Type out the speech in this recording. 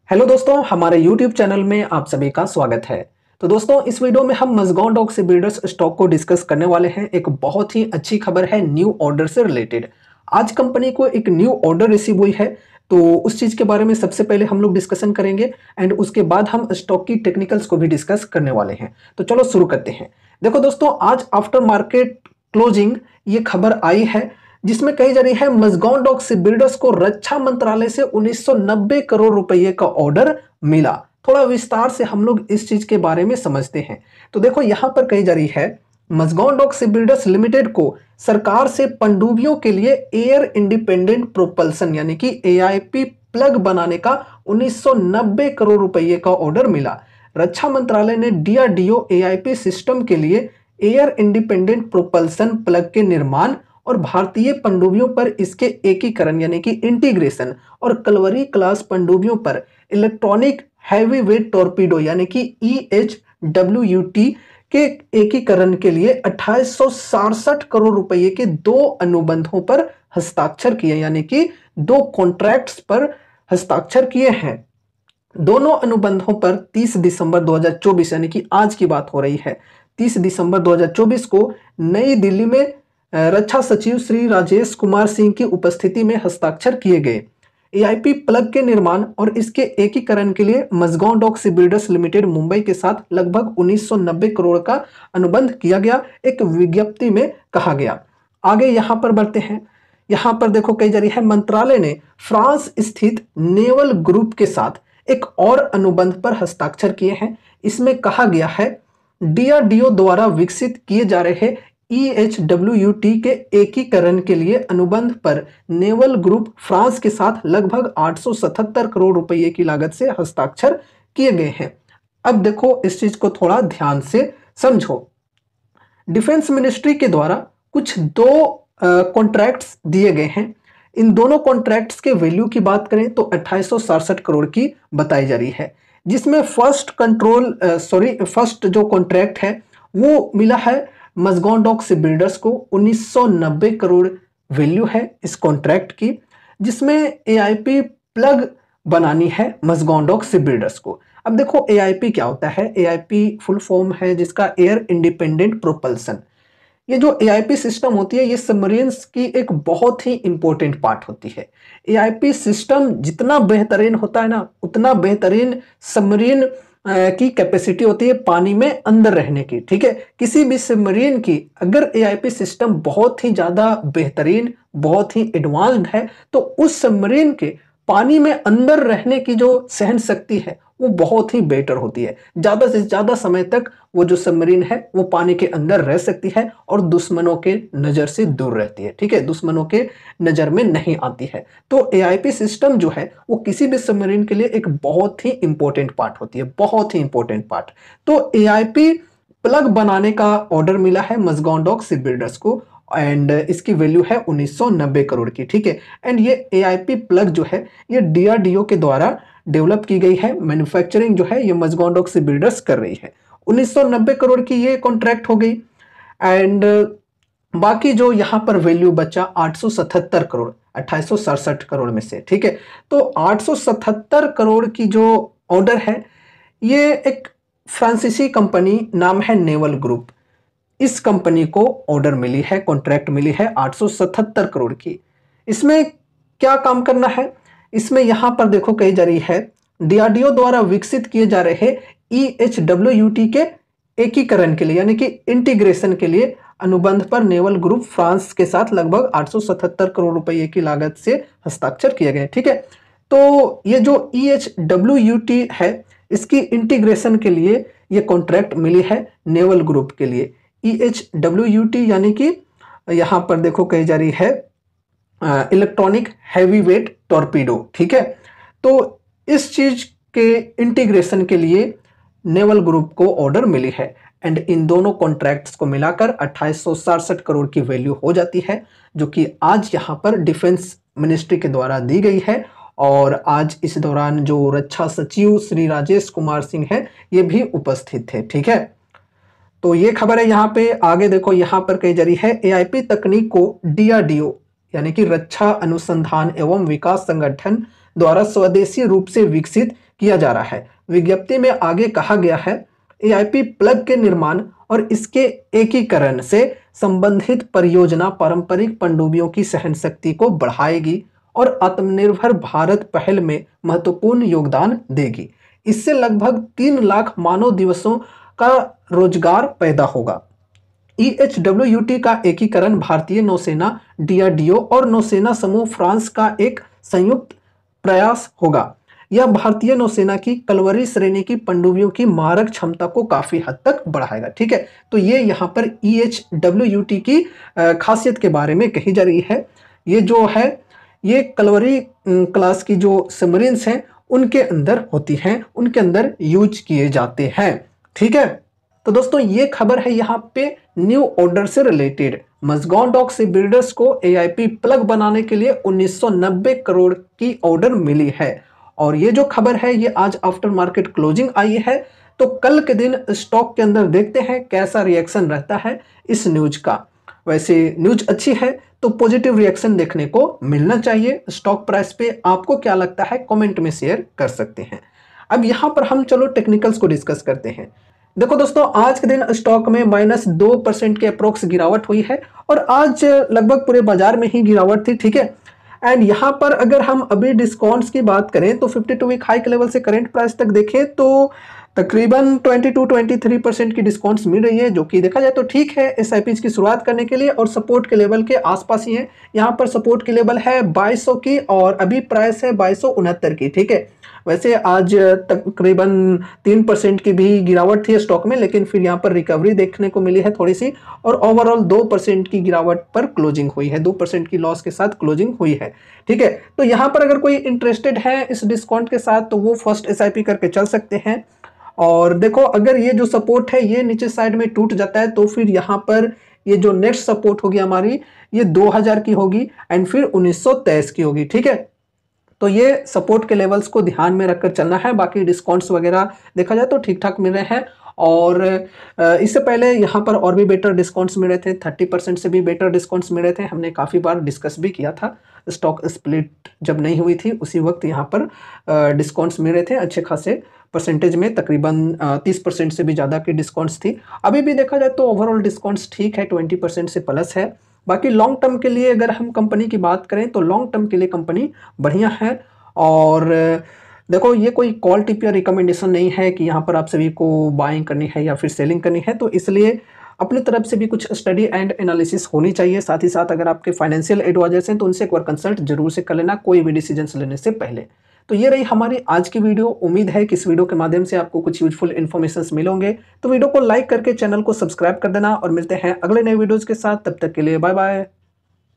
Hello दोस्तों, हमारे YouTube channel में आप सभी का स्वागत है। तो दोस्तों, इस वीडियो में हम मज़गाओं डॉक सीबिल्डर्स स्टॉक को डिस्कस करने वाले हैं। एक बहुत ही अच्छी खबर है न्यू ऑर्डर से रिलेटेड। आज कंपनी को एक न्यू ऑर्डर रिसीव हुई है, तो उस चीज़ के बारे में सबसे पहले हम लोग डिस्कशन करेंगे एंड उसके बाद हम स्टॉक की टेक्निकल्स को भी डिस्कस करने वाले हैं। तो चलो शुरू करते हैं। देखो दोस्तों, आज आफ्टर मार्केट क्लोजिंग ये खबर आई है जिसमें कही जा रही है मज़गाओं डॉक सीबिल्डर्स को रक्षा मंत्रालय से 1990 करोड़ रुपए का ऑर्डर मिला। थोड़ा विस्तार से हम लोग इस चीज के बारे में समझते हैं। तो देखो यहां पर कही जा रही है मज़गाओं डॉक सीबिल्डर्स लिमिटेड को सरकार से पनडुब्बियों के लिए एयर इंडिपेंडेंट प्रोपल्सन यानी कि एआईपी प्लग बनाने का 1990 करोड़ रुपए का ऑर्डर मिला। रक्षा मंत्रालय ने डीआरडीओ एआईपी सिस्टम के लिए एयर इंडिपेंडेंट प्रोपल्सन प्लग के निर्माण और भारतीय पनडुब्बियों पर इसके एकीकरण यानी कि इंटीग्रेशन और कलवरी क्लास पनडुब्बियों पर इलेक्ट्रॉनिक हैवी वेट टॉर्पीडो यानी कि EHWT के एकीकरण के लिए 2867 करोड़ रुपए के दो अनुबंधों पर हस्ताक्षर किए यानी कि दो कॉन्ट्रैक्ट्स पर हस्ताक्षर किए हैं। दोनों अनुबंधों पर 30 दिसंबर 2024 यानी कि आज की बात हो रही है, 30 दिसंबर 2024 को नई दिल्ली में रक्षा सचिव श्री राजेश कुमार सिंह की उपस्थिति में हस्ताक्षर किए गए। एआईपी प्लग के निर्माण और इसके एकीकरण के लिए मज़गाओं डॉक सीबिल्डर्स लिमिटेड मुंबई के साथ लगभग 1990 करोड़ का अनुबंध किया गया, एक विज्ञप्ति में कहा गया। आगे यहां पर बढ़ते हैं। यहां पर देखो कही जा रही है मंत्रालय ने फ्रांस स्थित नेवल ग्रुप के साथ एक और अनुबंध पर हस्ताक्षर किए हैं। इसमें कहा गया है डीआरडीओ द्वारा विकसित किए जा रहे EHWT के एकीकरण के लिए अनुबंध पर नेवल ग्रुप फ्रांस के साथ लगभग 877 करोड़ रुपए की लागत से हस्ताक्षर किए गए हैं। अब देखो इस चीज को थोड़ा ध्यान से समझो। डिफेंस मिनिस्ट्री के द्वारा कुछ दो कॉन्ट्रैक्ट्स दिए गए हैं। इन दोनों कॉन्ट्रैक्ट्स के वैल्यू की बात करें तो 2867 करोड़ की बताई जा रही है, जिसमें फर्स्ट जो कॉन्ट्रैक्ट है वो मिला है मज़गाओं डॉक सीबिल्डर्स को 1990 करोड़ वैल्यू है इस कॉन्ट्रैक्ट की, जिसमें एआईपी प्लग बनानी है मज़गाओं डॉक सीबिल्डर्स को। अब देखो एआईपी क्या होता है। एआईपी फुल फॉर्म है जिसका एयर इंडिपेंडेंट प्रोपल्सन। ये जो एआईपी सिस्टम होती है ये सबमरीन्स की एक बहुत ही इंपॉर्टेंट पार्ट होती है। एआईपी सिस्टम जितना बेहतरीन होता है ना, उतना बेहतरीन सबमरीन की कैपेसिटी होती है पानी में अंदर रहने की। ठीक है, किसी भी सबमरीन की अगर एआईपी सिस्टम बहुत ही ज्यादा बेहतरीन, बहुत ही एडवांस्ड है तो उस सबमरीन के पानी में अंदर रहने की जो सहन शक्ति है वो बहुत ही बेटर होती है। ज्यादा से ज्यादा समय तक वो जो सबमरीन है वो पानी के अंदर रह सकती है और दुश्मनों के नजर से दूर रहती है। ठीक है, दुश्मनों के नजर में नहीं आती है। तो एआईपी सिस्टम जो है वो किसी भी सबमरीन के लिए एक बहुत ही इंपॉर्टेंट पार्ट होती है, बहुत ही इंपॉर्टेंट पार्ट। तो एआईपी प्लग बनाने का ऑर्डर मिला है मज़गाओं डॉक सीबिल्डर्स को एंड इसकी वैल्यू है 1990 करोड़ की। ठीक है, एंड ये एआईपी प्लग जो है ये डीआरडीओ के द्वारा डेवलप की गई है। मैन्युफैक्चरिंग जो है ये मज़गाओं डॉक सीबिल्डर्स कर रही है। 1990 करोड़ की ये कॉन्ट्रैक्ट हो गई एंड बाकी जो यहाँ पर वैल्यू बचा 877 करोड़, 2867 करोड़ में से। ठीक है, तो 877 करोड़ की जो ऑर्डर है ये एक फ्रांसीसी कंपनी नाम है नेवल ग्रुप, इस कंपनी को ऑर्डर मिली है, कॉन्ट्रैक्ट मिली है 877 करोड़ की। इसमें क्या काम करना है, इसमें यहां पर देखो कही जा रही है डीआरडीओ द्वारा विकसित किए जा रहे EHWT के एकीकरण के लिए यानी कि इंटीग्रेशन के लिए अनुबंध पर नेवल ग्रुप फ्रांस के साथ लगभग 877 करोड़ रुपए की लागत से हस्ताक्षर किए गए। ठीक है, तो ये जो EHWT है इसकी इंटीग्रेशन के लिए ये कॉन्ट्रैक्ट मिली है नेवल ग्रुप के लिए। EHWT यानी कि यहां पर देखो कही जा रही है इलेक्ट्रॉनिक हैवी वेट टॉर्पीडो। ठीक है, तो इस चीज के इंटीग्रेशन के लिए नेवल ग्रुप को ऑर्डर मिली है एंड इन दोनों कॉन्ट्रैक्ट्स को मिलाकर 2867 करोड़ की वैल्यू हो जाती है, जो कि आज यहां पर डिफेंस मिनिस्ट्री के द्वारा दी गई है। और आज इस दौरान जो रक्षा सचिव श्री राजेश कुमार सिंह है ये भी उपस्थित थे। ठीक है, तो ये खबर है। यहाँ पे आगे देखो, यहाँ पर कही जा रही है एआईपी तकनीक को डीआरडीओ यानी कि रक्षा अनुसंधान एवं विकास संगठन द्वारा स्वदेशी रूप से विकसित किया जा रहा है। विज्ञप्ति में आगे कहा गया है, एआईपी प्लग के निर्माण और इसके एकीकरण से संबंधित परियोजना पारंपरिक पनडुब्बियों की सहनशक्ति को बढ़ाएगी और आत्मनिर्भर भारत पहल में महत्वपूर्ण योगदान देगी। इससे लगभग 3 लाख मानव दिवसों का रोजगार पैदा होगा। EHWT का एकीकरण भारतीय नौसेना, DRDO और नौसेना समूह फ्रांस का एक संयुक्त प्रयास होगा। यह भारतीय नौसेना की कलवरी श्रेणी की पनडुब्बियों की मारक क्षमता को काफी हद तक बढ़ाएगा। ठीक है, तो ये यहाँ पर EHWT की खासियत के बारे में कही जा रही है। ये जो है ये कलवरी क्लास की जो सबमरीन्स हैं उनके अंदर होती हैं, उनके अंदर यूज किए जाते हैं। ठीक है, तो दोस्तों ये खबर है यहाँ पे न्यू ऑर्डर से रिलेटेड। मज़गाओ डॉक सी बिल्डर्स को एआईपी प्लग बनाने के लिए 1990 करोड़ की ऑर्डर मिली है। और ये जो खबर है ये आज आफ्टर मार्केट क्लोजिंग आई है, तो कल के दिन स्टॉक के अंदर देखते हैं कैसा रिएक्शन रहता है इस न्यूज का। वैसे न्यूज अच्छी है तो पॉजिटिव रिएक्शन देखने को मिलना चाहिए। स्टॉक प्राइस पे आपको क्या लगता है कमेंट में शेयर कर सकते हैं। अब यहाँ पर हम चलो टेक्निकल्स को डिस्कस करते हैं। देखो दोस्तों, आज के दिन स्टॉक में -2% के अप्रोक्स गिरावट हुई है और आज लगभग पूरे बाजार में ही गिरावट थी। ठीक है, एंड यहाँ पर अगर हम अभी डिस्काउंट्स की बात करें तो 52 वीक हाई के लेवल से करंट प्राइस तक देखें तो तकरीबन 22-23% की डिस्काउंट्स मिल रही है, जो कि देखा जाए तो ठीक है एसआईपीज की शुरुआत करने के लिए। और सपोर्ट के लेवल के आसपास ही है। यहाँ पर सपोर्ट की लेवल है 2200 की और अभी प्राइस है 2269 की। ठीक है, वैसे आज तकरीबन 3% की भी गिरावट थी स्टॉक में, लेकिन फिर यहाँ पर रिकवरी देखने को मिली है थोड़ी सी और ओवरऑल 2% की गिरावट पर क्लोजिंग हुई है, 2% की लॉस के साथ क्लोजिंग हुई है। ठीक है, तो यहाँ पर अगर कोई इंटरेस्टेड है इस डिस्काउंट के साथ तो वो फर्स्ट एसआईपी करके चल सकते हैं। और देखो, अगर ये जो सपोर्ट है ये नीचे साइड में टूट जाता है तो फिर यहाँ पर ये जो नेक्स्ट सपोर्ट होगी हमारी ये 2000 की होगी एंड फिर 1923 की होगी। ठीक है, तो ये सपोर्ट के लेवल्स को ध्यान में रखकर चलना है। बाकी डिस्काउंट्स वगैरह देखा जाए तो ठीक ठाक मिल रहे हैं और इससे पहले यहाँ पर और भी बेटर डिस्काउंट्स मिल रहे थे, 30% से भी बेटर डिस्काउंट्स मिल रहे थे। हमने काफ़ी बार डिस्कस भी किया था, स्टॉक स्प्लिट जब नहीं हुई थी उसी वक्त यहाँ पर डिस्काउंट्स मिल रहे थे अच्छे खासे परसेंटेज में, तकरीबन 30% से भी ज़्यादा की डिस्काउंट्स थी। अभी भी देखा जाए तो ओवरऑल डिस्काउंट्स ठीक है, 20% से प्लस है। बाकी लॉन्ग टर्म के लिए अगर हम कंपनी की बात करें तो लॉन्ग टर्म के लिए कंपनी बढ़िया है। और देखो, ये कोई कॉल टिप या रिकमेंडेशन नहीं है कि यहाँ पर आप सभी को बाइंग करनी है या फिर सेलिंग करनी है, तो इसलिए अपनी तरफ से भी कुछ स्टडी एंड एनालिसिस होनी चाहिए। साथ ही साथ अगर आपके फाइनेंशियल एडवाइजर्स हैं तो उनसे एक बार कंसल्ट जरूर से कर लेना कोई भी डिसीजन लेने से पहले। तो ये रही हमारी आज की वीडियो। उम्मीद है कि इस वीडियो के माध्यम से आपको कुछ यूजफुल इन्फॉर्मेशन मिलोगे। तो वीडियो को लाइक करके चैनल को सब्सक्राइब कर देना और मिलते हैं अगले नए वीडियोज़ के साथ। तब तक के लिए बाय बाय।